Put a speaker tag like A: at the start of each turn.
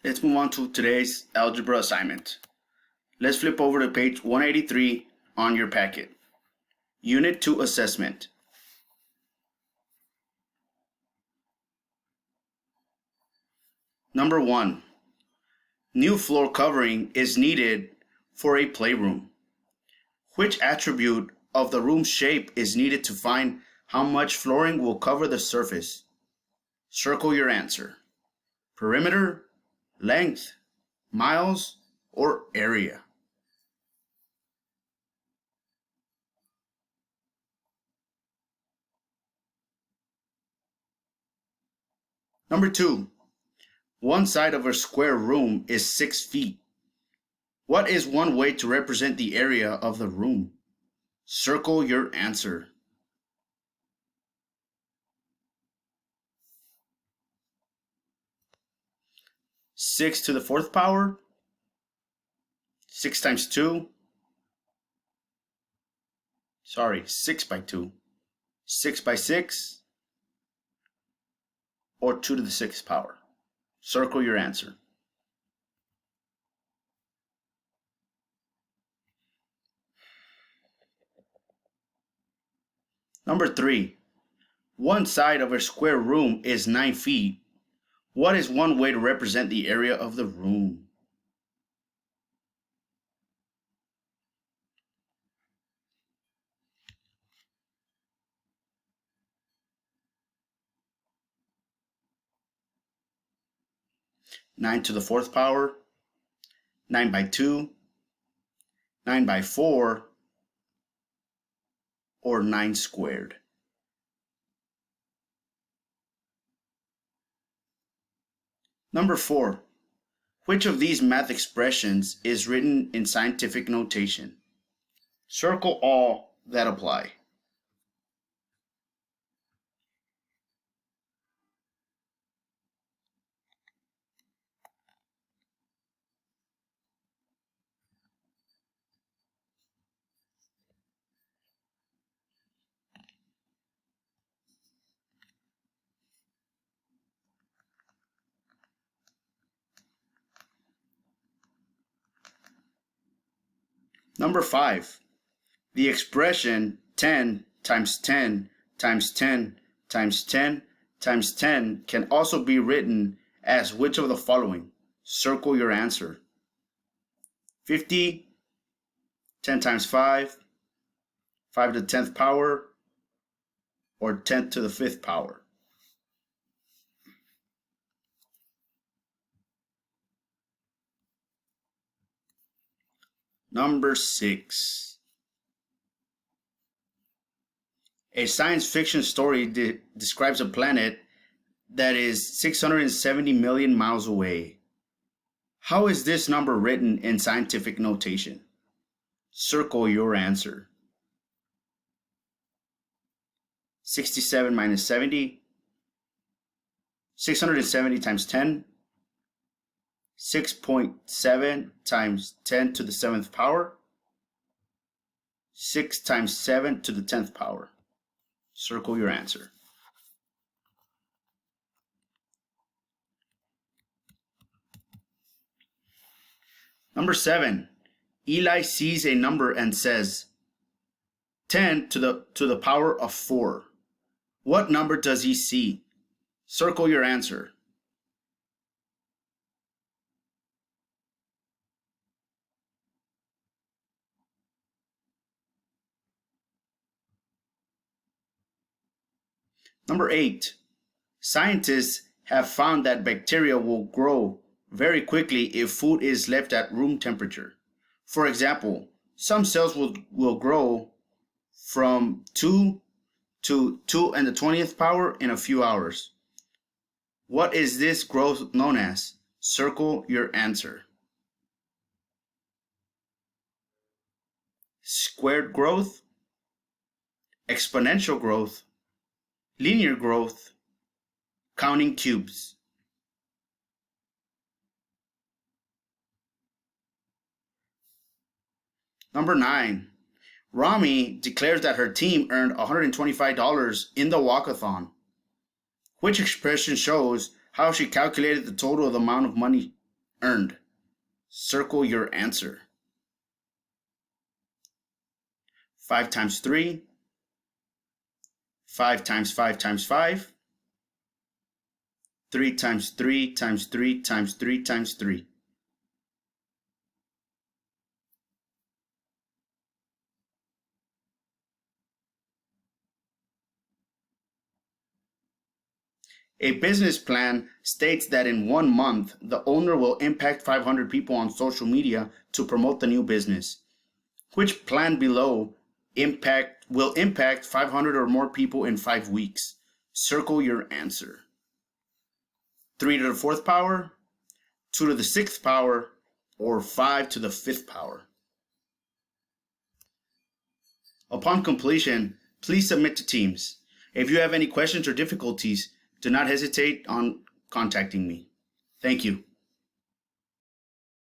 A: Let's move on to today's algebra assignment. Let's flip over to page 183 on your packet. Unit 2 assessment. Number 1. New floor covering is needed for a playroom. Which attribute of the room shape is needed to find how much flooring will cover the surface? Circle your answer. Perimeter, length, miles, or area? Number 2. One side of a square room is 6 feet. What is one way to represent the area of the room? Circle your answer. Six to the fourth power, 6 times 2, 6 by 2, 6 by 6, or 2 to the 6th power. Circle your answer. Number 3. One side of a square room is 9 feet. What is one way to represent the area of the room? Nine to the fourth power, 9 by 2, 9 by 4, or 9 squared. Number 4. Which of these math expressions is written in scientific notation? Circle all that apply. Number 5. The expression 10 times 10 times 10 times 10 times 10 can also be written as which of the following? Circle your answer. 50, 10 times 5, 5 to the 10th power, or 10 to the 5th power. Number 6. A science fiction story describes a planet that is 670 million miles away. How is this number written in scientific notation? Circle your answer. 67 minus 70, 670 times 10, 6.7 times 10 to the 7th power, 6 times 7 to the 10th power. Circle your answer. Number 7. Eli sees a number and says 10 to the power of 4. What number does he see? Circle your answer. Number 8. Scientists have found that bacteria will grow very quickly if food is left at room temperature. For example, some cells will grow from 2 to 2 and the 20th power in a few hours. What is this growth known as? Circle your answer. Squared growth, exponential growth, linear growth, counting cubes. Number 9. Rami declares that her team earned $125 in the walkathon. Which expression shows how she calculated the total of the amount of money earned. Circle your answer. 5 times 3. 5 times 5 times 5. 3 times 3 times 3 times 3 times 3. A business plan states that in 1 month, the owner will impact 500 people on social media to promote the new business. Which plan below will impact 500 or more people in 5 weeks? Circle your answer. 3 to the 4th power, 2 to the 6th power, or 5 to the 5th power. Upon completion, please submit to Teams. If you have any questions or difficulties, do not hesitate on contacting me. Thank you.